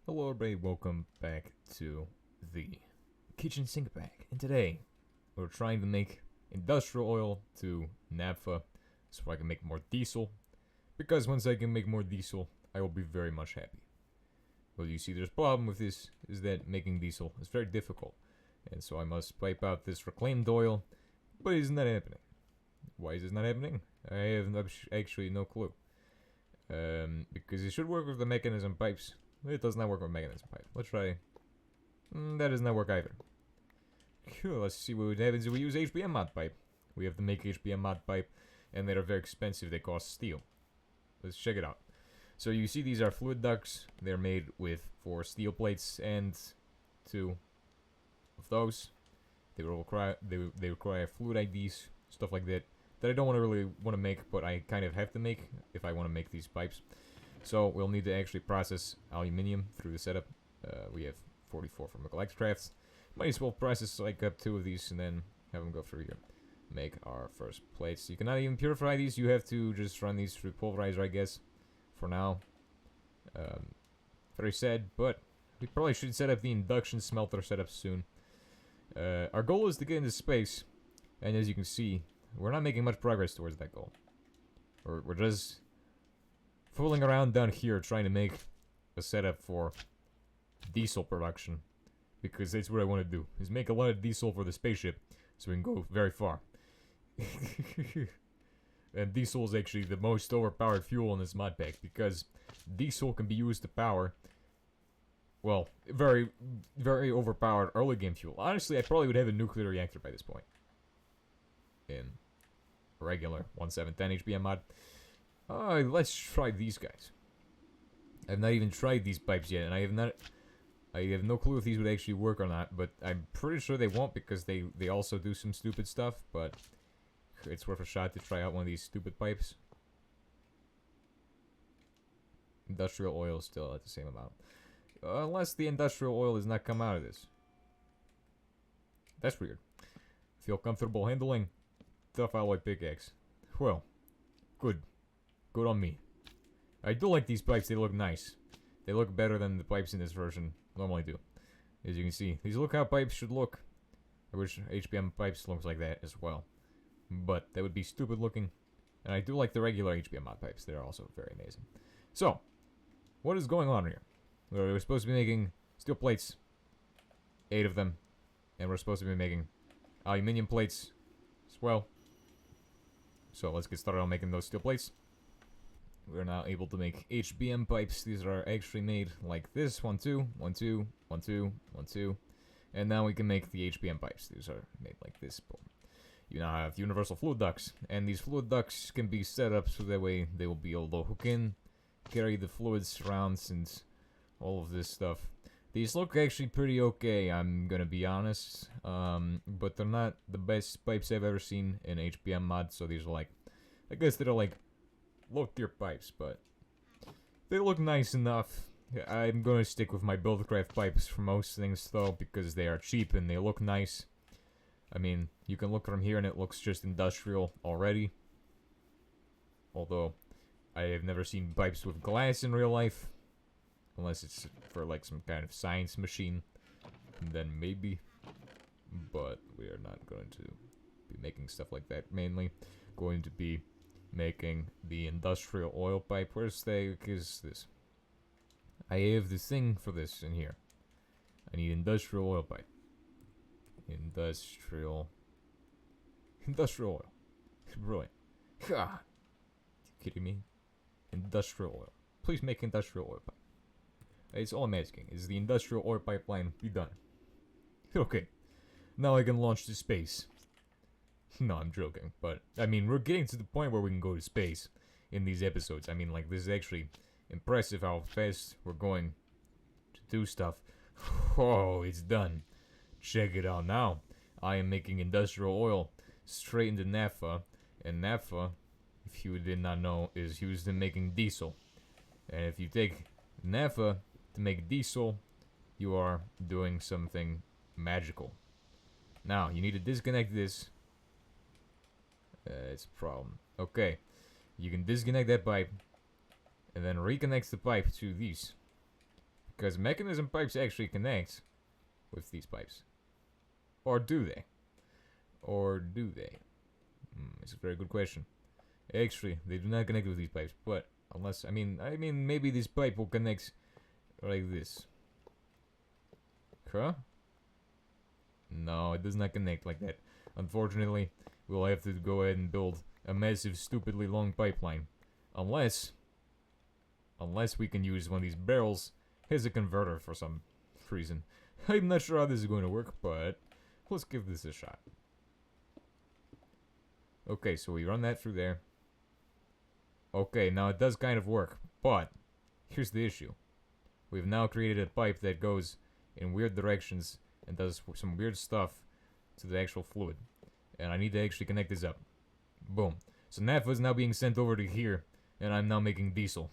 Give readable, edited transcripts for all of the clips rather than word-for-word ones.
Hello everybody, welcome back to the kitchen sink bag. And today, we're trying to make industrial oil to naphtha so I can make more diesel. Because once I can make more diesel, I will be very much happy. Well, you see, there's a problem with this, is that making diesel is very difficult. And so I must pipe out this reclaimed oil, but it's not happening. Why is this not happening? I have actually no clue. Because it should work with the mechanism pipes. It does not work with mechanism pipe. Let's try. That does not work either. Cool, let's see what happens if we use HBM mod pipe. We have to make HBM mod pipe, and they're very expensive. They cost steel. Let's check it out. So you see these are fluid ducts. They're made with 4 steel plates and 2 of those. They require fluid IDs, stuff like that. That I don't really want to make, but I kind of have to make if I want to make these pipes. So we'll need to actually process aluminium through the setup. We have 44 from Electricrafts. Might as well process like up 2 of these and then have them go through here. Make our first plates. You cannot even purify these. You have to just run these through pulverizer, I guess. For now. Very sad, but we probably should set up the induction smelter setup soon. Our goal is to get into space, and as you can see, we're not making much progress towards that goal. We're just fooling around down here trying to make a setup for diesel production, because that's what I want to do, is make a lot of diesel for the spaceship so we can go very far. And diesel is actually the most overpowered fuel in this mod pack, because diesel can be used to power, well, very, very overpowered early game fuel. Honestly, I probably would have a nuclear reactor by this point. In regular 1710 HBM mod. Let's try these guys. I've not even tried these pipes yet, and I have no clue if these would actually work or not, but I'm pretty sure they won't because they also do some stupid stuff, but it's worth a shot to try out one of these stupid pipes. Industrial oil is still at the same amount. Unless the industrial oil does not come out of this. That's weird. Feel comfortable handling tough alloy pickaxe. Well, good. Good on me. I do like these pipes, they look nice. They look better than the pipes in this version normally do. As you can see, these look how pipes should look. I wish HBM pipes looks like that as well. But that would be stupid looking. And I do like the regular HBM mod pipes, they're also very amazing. So, what is going on here? We're supposed to be making steel plates. 8 of them. And we're supposed to be making aluminium plates as well. So let's get started on making those steel plates. We're now able to make HBM pipes. These are actually made like this. 1, 2, 1, 2, 1, 2, 1, 2. And now we can make the HBM pipes. These are made like this. Boom. You now have universal fluid ducts. And these fluid ducts can be set up so that way they will be able to hook in, carry the fluids around, and all of this stuff. These look actually pretty okay, I'm gonna be honest. But they're not the best pipes I've ever seen in HBM mod, so these are like, I guess they're like low tier pipes, but they look nice enough. I'm gonna stick with my Buildcraft pipes for most things though, because they are cheap and they look nice. I mean, you can look from here and it looks just industrial already. Although, I have never seen pipes with glass in real life. Unless it's for like some kind of science machine. And then maybe. But we are not going to be making stuff like that mainly. Going to be making the industrial oil pipe. Where's this? I have this thing for this in here. I need industrial oil pipe. Industrial oil. Brilliant. Ha! You kidding me? Industrial oil. Please make industrial oil pipe. It's all I'm asking. Is the industrial oil pipeline be done? Okay. Now I can launch to space. No, I'm joking. But, I mean, we're getting to the point where we can go to space in these episodes. I mean, like, this is actually impressive how fast we're going to do stuff. Oh, it's done. Check it out now. I am making industrial oil straight into naphtha. And naphtha, if you did not know, is used in making diesel. And if you take naphtha to make diesel, you are doing something magical. Now, you need to disconnect this. It's a problem. Okay. You can disconnect that pipe. And then reconnect the pipe to these. Because mechanism pipes actually connect with these pipes. Or do they? Or do they? It's a very good question. Actually, they do not connect with these pipes, but unless, I mean, maybe this pipe will connect like this. Huh? No, it does not connect like that. Unfortunately, we'll have to go ahead and build a massive, stupidly long pipeline. Unless we can use one of these barrels as a converter for some reason. I'm not sure how this is going to work, but let's give this a shot. Okay, so we run that through there. Okay, now it does kind of work, but here's the issue. We've now created a pipe that goes in weird directions and does some weird stuff to the actual fluid. And I need to actually connect this up. Boom. So naphtha is now being sent over to here, and I'm now making diesel.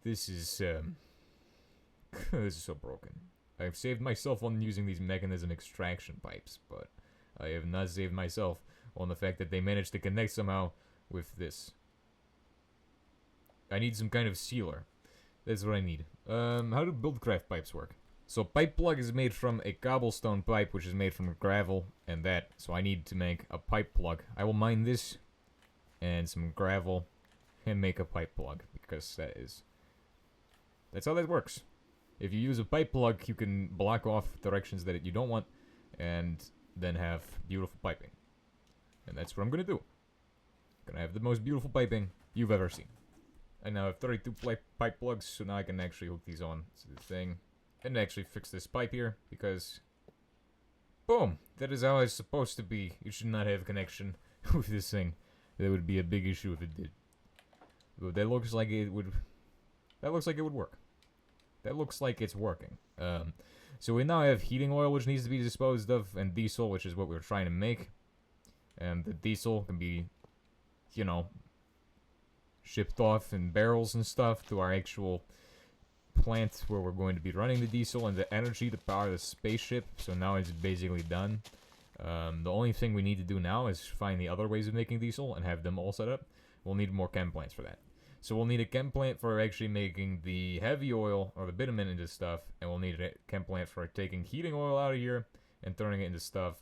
This is so broken. I've saved myself on using these mechanism extraction pipes, but I have not saved myself on the fact that they managed to connect somehow with this. I need some kind of sealer. That's what I need. How do buildcraft pipes work? So pipe plug is made from a cobblestone pipe, which is made from gravel and that. So I need to make a pipe plug. I will mine this and some gravel and make a pipe plug, because that's how that works. If you use a pipe plug, you can block off directions that you don't want and then have beautiful piping. And that's what I'm gonna do. I'm gonna have the most beautiful piping you've ever seen. I now have 32 pipe plugs, so now I can actually hook these on to the thing. And actually fix this pipe here, because... boom! That is how it's supposed to be. You should not have connection with this thing. That would be a big issue if it did. But that looks like it would... that looks like it would work. That looks like it's working. So we now have heating oil, which needs to be disposed of, and diesel, which is what we're trying to make. And the diesel can be, you know, shipped off in barrels and stuff to our actual plant where we're going to be running the diesel and the energy to power the spaceship. So now it's basically done. The only thing we need to do now is find the other ways of making diesel and have them all set up. We'll need more chem plants for that. So we'll need a chem plant for actually making the heavy oil or the bitumen into stuff, and we'll need a chem plant for taking heating oil out of here and turning it into stuff.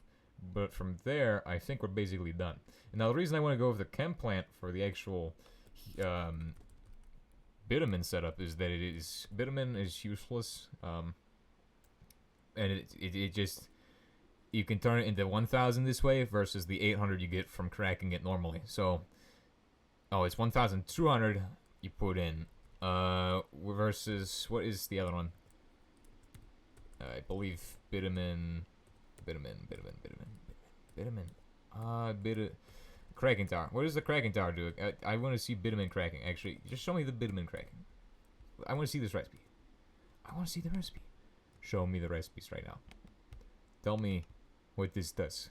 But from there, I think we're basically done. And now the reason I want to go with the chem plant for the actual bitumen setup is that bitumen is useless, and it just, you can turn it into 1,000 this way versus the 800 you get from cracking it normally. So, oh, it's 1,200 you put in, versus, what is the other one? I believe bitumen, cracking tower. What does the cracking tower do? I want to see bitumen cracking. Actually, just show me the bitumen cracking. I want to see this recipe. I want to see the recipe. Show me the recipes right now. Tell me what this does.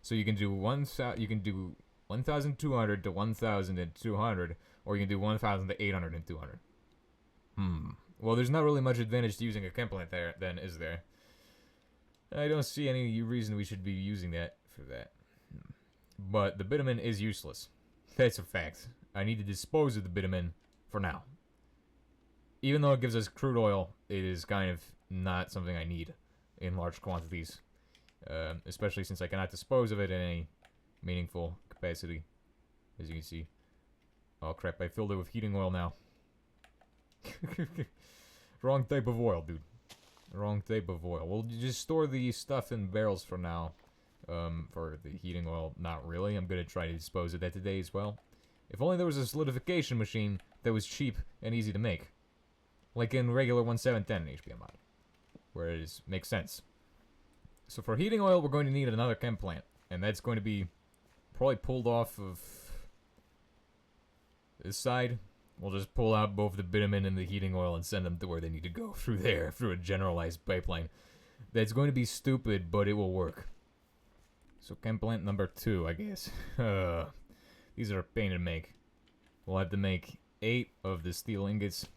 So you can do 1,200 to 1,200, or you can do 1,000 to 800 and 200. Well, there's not really much advantage to using a chem plant there, then, is there? I don't see any reason we should be using that for that. But the bitumen is useless. That's a fact. I need to dispose of the bitumen for now. Even though it gives us crude oil, it is kind of not something I need in large quantities. Especially since I cannot dispose of it in any meaningful capacity. As you can see. Oh crap, I filled it with heating oil now. Wrong type of oil, dude. Wrong type of oil. We'll just store the stuff in barrels for now. For the heating oil, not really. I'm gonna try to dispose of that today as well. If only there was a solidification machine that was cheap and easy to make. Like in regular 1710 HPMI. Where it makes sense. So for heating oil, we're going to need another chem plant. And that's going to be probably pulled off of this side. We'll just pull out both the bitumen and the heating oil and send them to where they need to go. Through there. Through a generalized pipeline. That's going to be stupid, but it will work. So chem plant number 2, I guess. These are a pain to make. We'll have to make 8 of the steel ingots.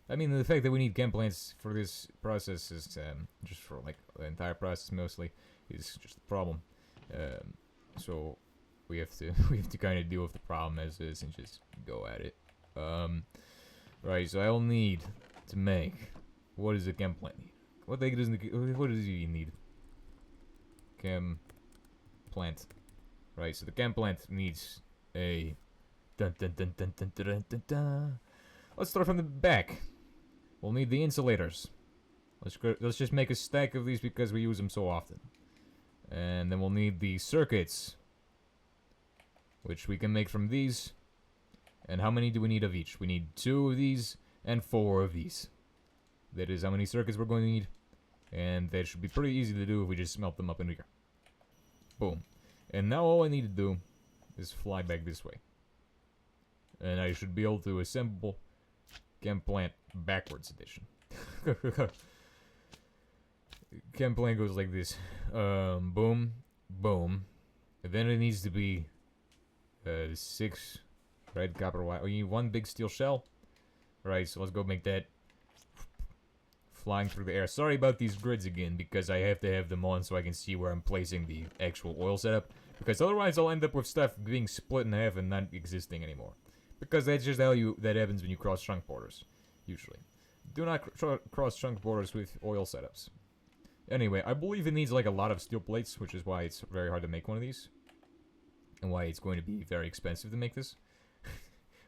I mean, the fact that we need chem plants for this process is, just for, like, the entire process mostly, is just a problem. So, we have to kind of deal with the problem as is and just go at it. Right, so I'll need to make... What does a chem plant need? What does he need? Chem plant. Right, so the chem plant needs a... Dun, dun, dun, dun, dun, dun, dun, dun. Let's start from the back. We'll need the insulators. Let's just make a stack of these because we use them so often. And then we'll need the circuits, which we can make from these. And how many do we need of each? We need 2 of these and 4 of these. That is how many circuits we're going to need. And that should be pretty easy to do if we just smelt them up in here. Boom. And now all I need to do is fly back this way. And I should be able to assemble Chem Plant backwards edition. Chem Plant goes like this. Boom, boom. And then it needs to be 6 red copper wire. We need 1 big steel shell. Right, so let's go make that. Flying through the air. Sorry about these grids again, because I have to have them on so I can see where I'm placing the actual oil setup. Because otherwise I'll end up with stuff being split in half and not existing anymore. Because that's just how that happens when you cross chunk borders. Usually. Do not cross chunk borders with oil setups. Anyway, I believe it needs like a lot of steel plates, which is why it's very hard to make one of these. And why it's going to be very expensive to make this.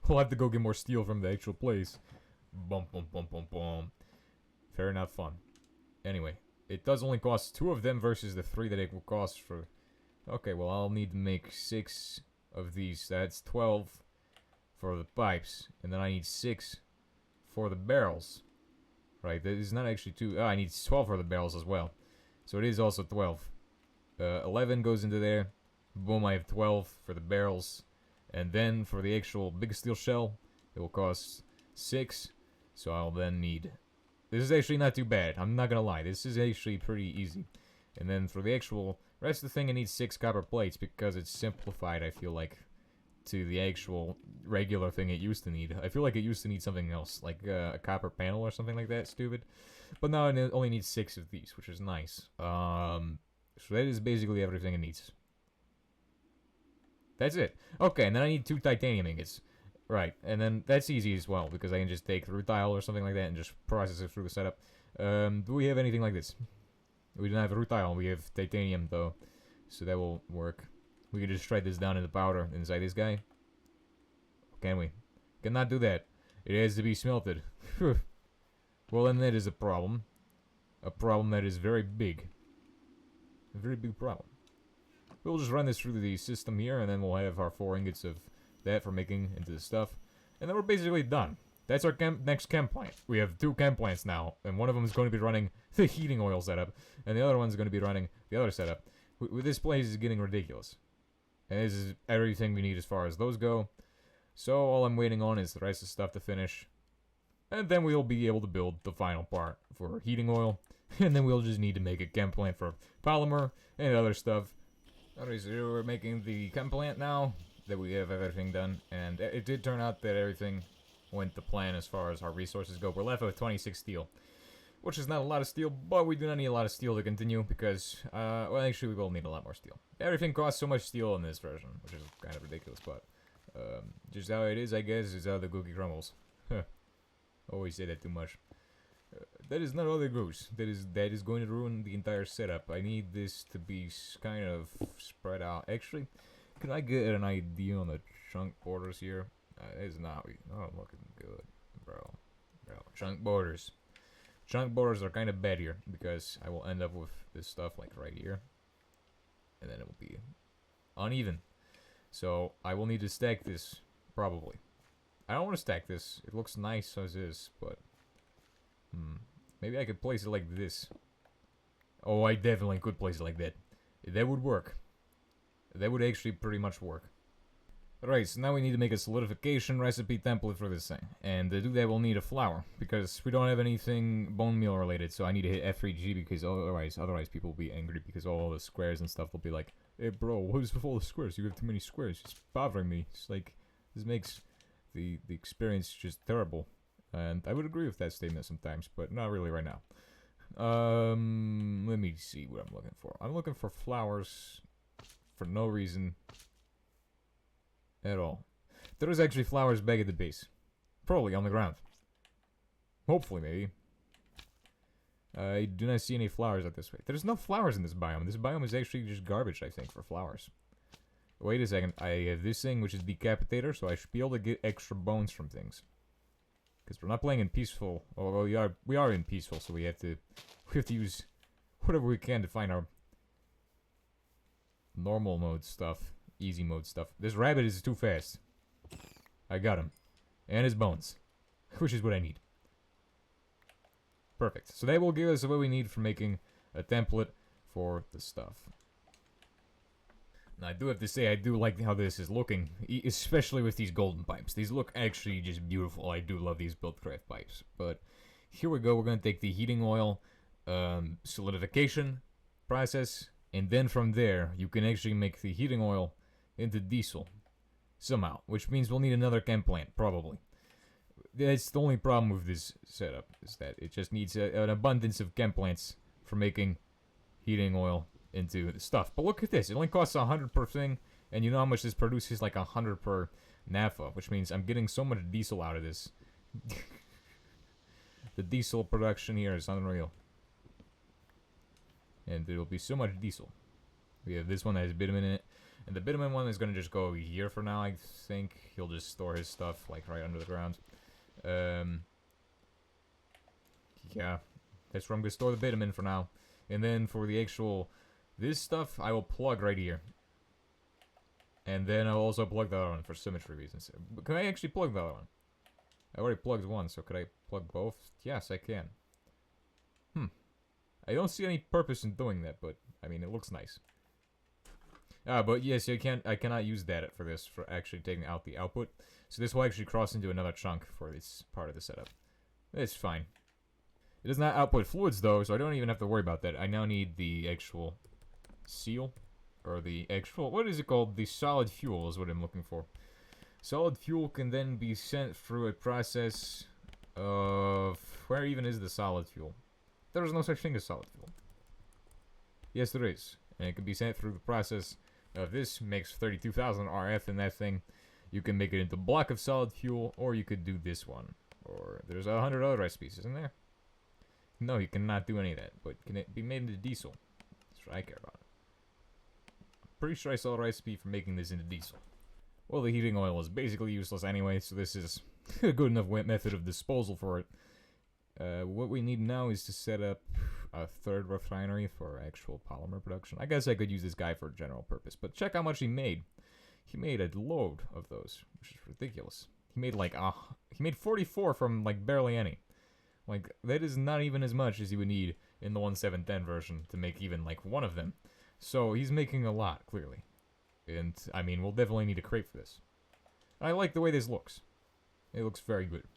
We'll have to go get more steel from the actual place. Bum bum bum bum bum. Fair, not fun. Anyway, it does only cost 2 of them versus the 3 that it will cost for... Okay, well, I'll need to make 6 of these. That's 12 for the pipes. And then I need 6 for the barrels. Right, that is not actually 2... Oh, I need 12 for the barrels as well. So it is also 12. 11 goes into there. Boom, I have 12 for the barrels. And then for the actual big steel shell, it will cost 6. So I'll then need... This is actually not too bad. I'm not gonna lie. This is actually pretty easy. And then for the actual rest of the thing, I need 6 copper plates because it's simplified, I feel like, to the actual regular thing it used to need. I feel like it used to need something else, like a copper panel or something like that, stupid. But now it only needs 6 of these, which is nice. So that is basically everything it needs. That's it. Okay, and then I need 2 titanium ingots. Right, and then that's easy as well, because I can just take rutile or something like that and just process it through the setup. Do we have anything like this? We don't have rutile, we have titanium though, so that will work. We can just shred this down into powder inside this guy. Can we? Cannot do that. It has to be smelted. Well, then that is a problem. A problem that is very big. A very big problem. We'll just run this through the system here, and then we'll have our 4 ingots of that for making into the stuff. And then we're basically done. That's our next chem plant. We have 2 chem plants now, and one of them is going to be running the heating oil setup, and the other one's going to be running the other setup. This place is getting ridiculous. And this is everything we need as far as those go. So all I'm waiting on is the rest of the stuff to finish. And then we'll be able to build the final part for heating oil. And then we'll just need to make a chem plant for polymer and other stuff. Alright, so we're making the chem plant now. That we have everything done, and it did turn out that everything went to plan as far as our resources go. We're left with 26 steel, which is not a lot of steel, but we do not need a lot of steel to continue because, well, actually we will need a lot more steel. Everything costs so much steel in this version, which is kind of ridiculous, but just how it is, I guess, is how the cookie crumbles. Always say that too much. That is not how it goes. That is going to ruin the entire setup. I need this to be kind of spread out. Actually, can I get an idea on the chunk borders here? That is not looking good, bro. Chunk borders. Chunk borders are kind of bad here because I will end up with this stuff like right here, and then it will be uneven. So I will need to stack this probably. I don't want to stack this. It looks nice as is, but maybe I could place it like this. Oh, I definitely could place it like that. That would work. That would actually pretty much work. Alright, so now we need to make a solidification recipe template for this thing. And to do that, we'll need a flour. Because we don't have anything bone meal related, so I need to hit F3G because otherwise people will be angry because all the squares and stuff will be like, hey bro, what is with all the squares? You have too many squares. It's bothering me. It's like, this makes the experience just terrible. And I would agree with that statement sometimes, but not really right now. Let me see what I'm looking for. I'm looking for flowers for no reason at all. There is actually flowers back at the base. Probably on the ground. Hopefully, maybe. I do not see any flowers out this way. There's no flowers in this biome. This biome is actually just garbage, I think, for flowers. Wait a second. I have this thing, which is Decapitator, so I should be able to get extra bones from things. Because we're not playing in peaceful. Although we are in peaceful, so we have to use whatever we can to find our normal mode stuff, easy mode stuff. This rabbit is too fast. I got him. And his bones. Which is what I need. Perfect. So that will give us what we need for making a template for the stuff. Now, I do have to say, I do like how this is looking, especially with these golden pipes. These look actually just beautiful. I do love these Buildcraft pipes. But here we go. We're going to take the heating oil solidification process, and then from there, you can actually make the heating oil into diesel somehow, which means we'll need another chem plant, probably. That's the only problem with this setup, is that it just needs an abundance of chem plants for making heating oil into stuff. But look at this, it only costs 100 per thing, and you know how much this produces? Like 100 per naphtha, which means I'm getting so much diesel out of this. The diesel production here is unreal. And there will be so much diesel. We have this one that has bitumen in it. And the bitumen one is going to just go here for now, I think. He'll just store his stuff, like, right under the ground. Yeah. That's where I'm going to store the bitumen for now. And then for the actual... this stuff, I will plug right here. And then I'll also plug the other one for symmetry reasons. Can I actually plug the other one? I already plugged one, so could I plug both? Yes, I can. I don't see any purpose in doing that, but, I mean, it looks nice. But yes, I cannot use that for this, for actually taking out the output. So this will actually cross into another chunk for this part of the setup. It's fine. It does not output fluids, though, so I don't even have to worry about that. I now need the actual seal, or the actual, what is it called? The solid fuel is what I'm looking for. Solid fuel can then be sent through a process of, where even is the solid fuel? There is no such thing as solid fuel. Yes, there is. And it can be sent through the process of this. Makes 32,000 RF in that thing. You can make it into a block of solid fuel, or you could do this one. Or there's 100 other recipes, isn't there? No, you cannot do any of that. But can it be made into diesel? That's what I care about. I'm pretty sure I saw a recipe for making this into diesel. Well, the heating oil is basically useless anyway, so this is a good enough method of disposal for it. What we need now is to set up a third refinery for actual polymer production. I guess I could use this guy for general purpose, but check how much he made. He made a load of those, which is ridiculous. He made like, he made 44 from like barely any. Like, that is not even as much as you would need in the 1.7.10 version to make even like one of them. So he's making a lot, clearly. And, I mean, we'll definitely need a crate for this. I like the way this looks. It looks very good.